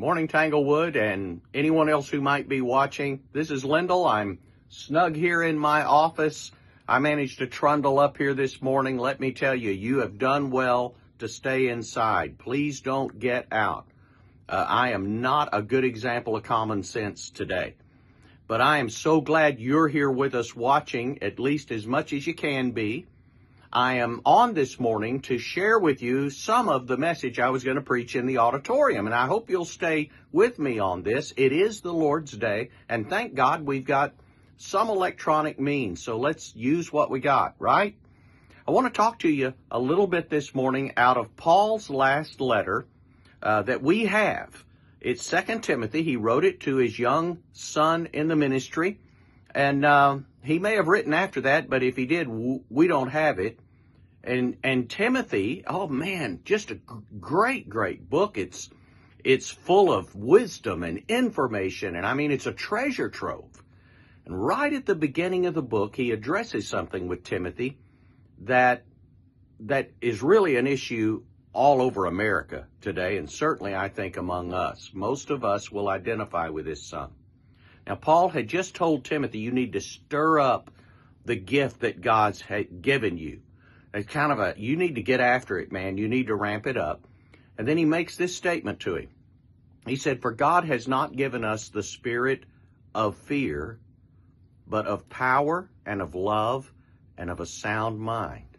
Morning, Tanglewood, and anyone else who might be watching. This is Lyndel. I'm snug here in my office. I managed to trundle up here this morning. Let me tell you, you have done well to stay inside. Please don't get out. I am not a good example of common sense today. But I am so glad you're here with us watching, at least as much as you can be. I am on this morning to share with you some of the message I was going to preach in the auditorium, and I hope you'll stay with me on this. It is the Lord's Day, and thank God we've got some electronic means, so let's use what we got, right? I want to talk to you a little bit this morning out of Paul's last letter that we have. It's 2 Timothy. He wrote it to his young son in the ministry. And he may have written after that, but if he did, we don't have it. And Timothy, oh man, just a great book. It's full of wisdom and information, and I mean, it's a treasure trove. And right at the beginning of the book, he addresses something with Timothy that is really an issue all over America today, and certainly I think among us. Most of us will identify with this son. Now, Paul had just told Timothy, you need to stir up the gift that God's given you. It's kind of you need to get after it, man. You need to ramp it up. And then he makes this statement to him. He said, for God has not given us the spirit of fear, but of power and of love and of a sound mind.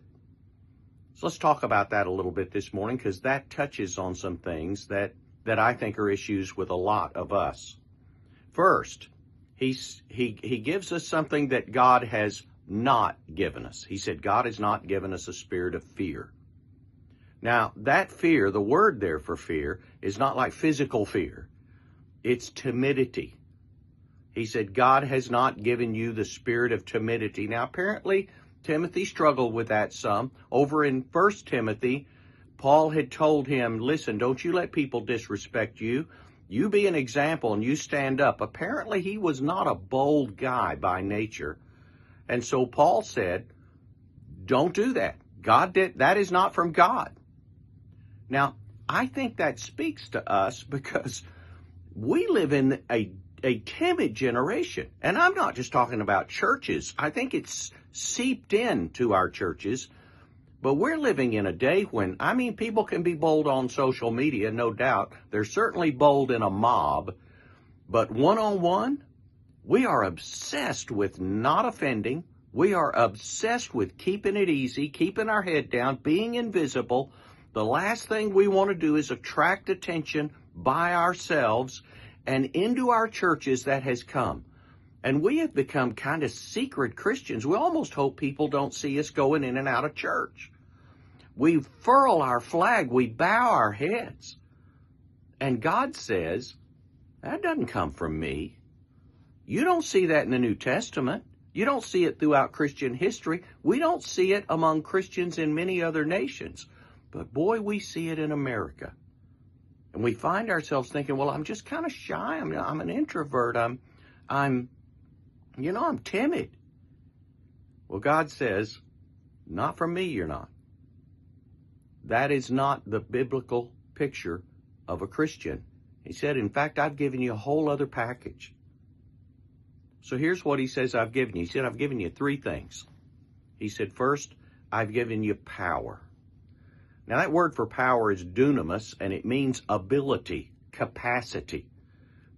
So let's talk about that a little bit this morning, because that touches on some things that I think are issues with a lot of us. First, he gives us something that God has not given us. He said, God has not given us a spirit of fear. Now, that fear, the word there for fear, is not like physical fear. It's timidity. He said, God has not given you the spirit of timidity. Now, apparently, Timothy struggled with that some. Over in 1 Timothy, Paul had told him, listen, don't you let people disrespect you. You be an example and you stand up. Apparently, he was not a bold guy by nature. And so Paul said, don't do that. That is not from God. Now, I think that speaks to us because we live in a timid generation. And I'm not just talking about churches. I think it's seeped into our churches. But we're living in a day when, I mean, people can be bold on social media, no doubt. They're certainly bold in a mob. But one-on-one, we are obsessed with not offending. We are obsessed with keeping it easy, keeping our head down, being invisible. The last thing we want to do is attract attention by ourselves, and into our churches that has come. And we have become kind of secret Christians. We almost hope people don't see us going in and out of church. We furl our flag. We bow our heads. And God says, that doesn't come from me. You don't see that in the New Testament. You don't see it throughout Christian history. We don't see it among Christians in many other nations. But boy, we see it in America. And we find ourselves thinking, well, I'm just kind of shy. I'm an introvert. I'm timid. Well, God says, not from me, you're not. That is not the biblical picture of a Christian. He said, in fact, I've given you a whole other package. So here's what he says I've given you. He said, I've given you three things. He said, first, I've given you power. Now, that word for power is dunamis, and it means ability, capacity.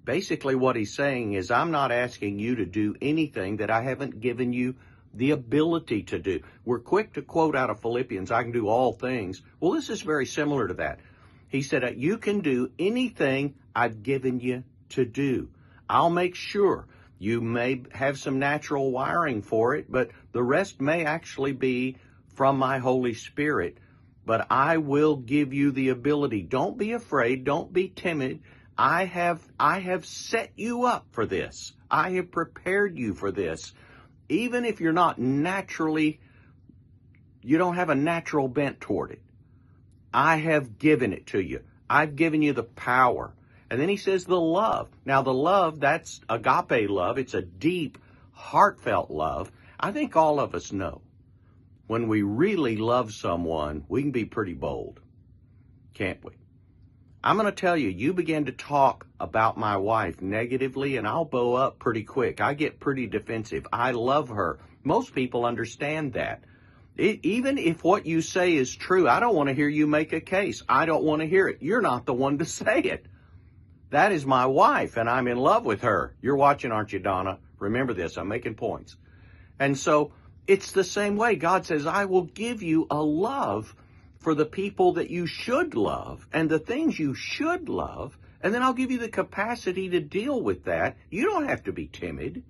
Basically, what he's saying is, I'm not asking you to do anything that I haven't given you the ability to do. We're quick to quote out of Philippians, I can do all things. Well, this is very similar to that. He said, you can do anything I've given you to do. I'll make sure. You may have some natural wiring for it, but the rest may actually be from my Holy Spirit. But I will give you the ability. Don't be afraid. Don't be timid. I have set you up for this. I have prepared you for this. Even if you're not naturally, you don't have a natural bent toward it. I have given it to you. I've given you the power. And then he says the love. Now the love, that's agape love. It's a deep, heartfelt love. I think all of us know when we really love someone, we can be pretty bold, can't we? I'm going to tell you, you begin to talk about my wife negatively, and I'll bow up pretty quick. I get pretty defensive. I love her. Most people understand that. Even if what you say is true, I don't want to hear you make a case. I don't want to hear it. You're not the one to say it. That is my wife, and I'm in love with her. You're watching, aren't you, Donna? Remember this. I'm making points. And so it's the same way. God says, I will give you a love for the people that you should love and the things you should love, and then I'll give you the capacity to deal with that. You don't have to be timid.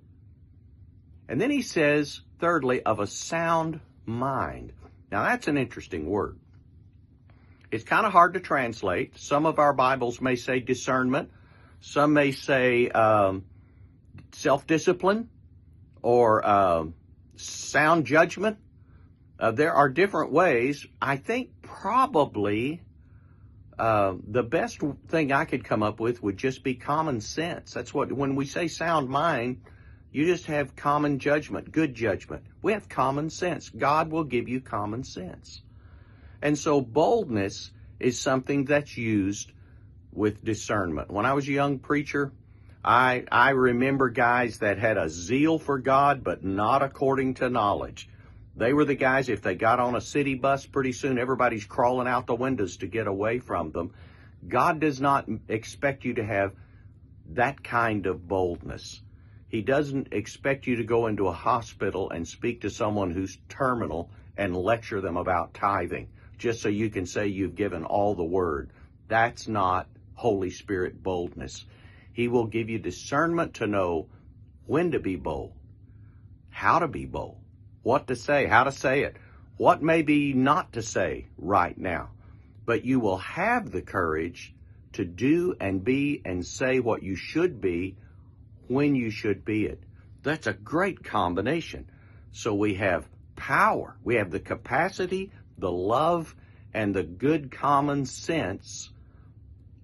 And then he says, thirdly, of a sound mind. Now, that's an interesting word. It's kind of hard to translate. Some of our Bibles may say discernment. Some may say self-discipline or sound judgment. There are different ways. I think probably the best thing I could come up with would just be common sense. That's what, when we say sound mind, you just have common judgment, good judgment. We have common sense. God will give you common sense. And so boldness is something that's used with discernment. When I was a young preacher, I remember guys that had a zeal for God, but not according to knowledge. They were the guys, if they got on a city bus, pretty soon everybody's crawling out the windows to get away from them. God does not expect you to have that kind of boldness. He doesn't expect you to go into a hospital and speak to someone who's terminal and lecture them about tithing, just so you can say you've given all the word. That's not Holy Spirit boldness. He will give you discernment to know when to be bold, how to be bold, what to say, how to say it, what may be not to say right now. But you will have the courage to do and be and say what you should be when you should be it. That's a great combination. So we have power, we have the capacity, the love, and the good common sense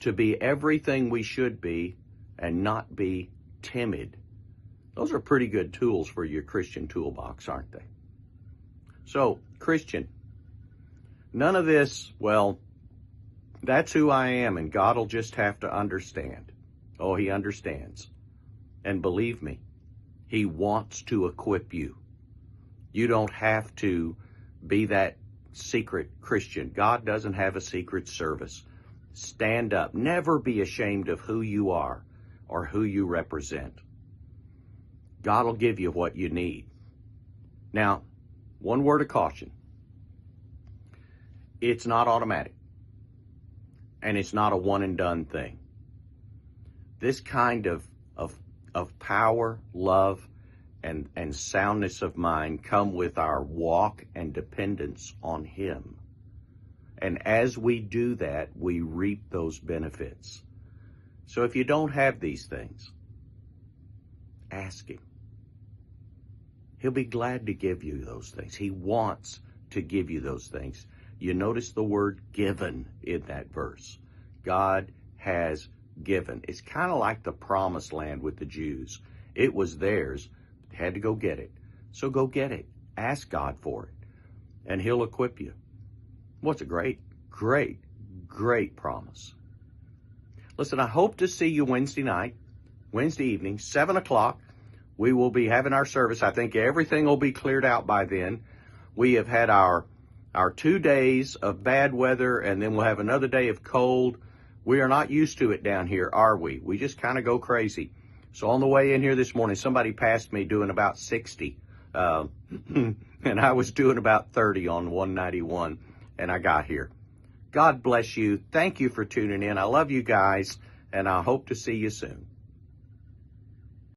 to be everything we should be and not be timid. Those are pretty good tools for your Christian toolbox, aren't they? So, Christian, none of this, well, that's who I am, and God will just have to understand. Oh, he understands. And believe me, he wants to equip you. You don't have to be that secret Christian. God doesn't have a secret service. Stand up. Never be ashamed of who you are or who you represent. God will give you what you need. Now, one word of caution. It's not automatic. And it's not a one and done thing. This kind of power, love, and soundness of mind come with our walk and dependence on him. And as we do that, we reap those benefits. So if you don't have these things, ask him. He'll be glad to give you those things. He wants to give you those things. You notice the word given in that verse. God has given. It's kind of like the promised land with the Jews. It was theirs. They had to go get it. So go get it. Ask God for it. And he'll equip you. What's a great, great, great promise. Listen, I hope to see you Wednesday night, Wednesday evening, 7 o'clock. We will be having our service. I think everything will be cleared out by then. We have had our 2 days of bad weather, and then we'll have another day of cold. We are not used to it down here, are we? We just kind of go crazy. So on the way in here this morning, somebody passed me doing about 60. And I was doing about 30 on 191, and I got here. God bless you. Thank you for tuning in. I love you guys, and I hope to see you soon.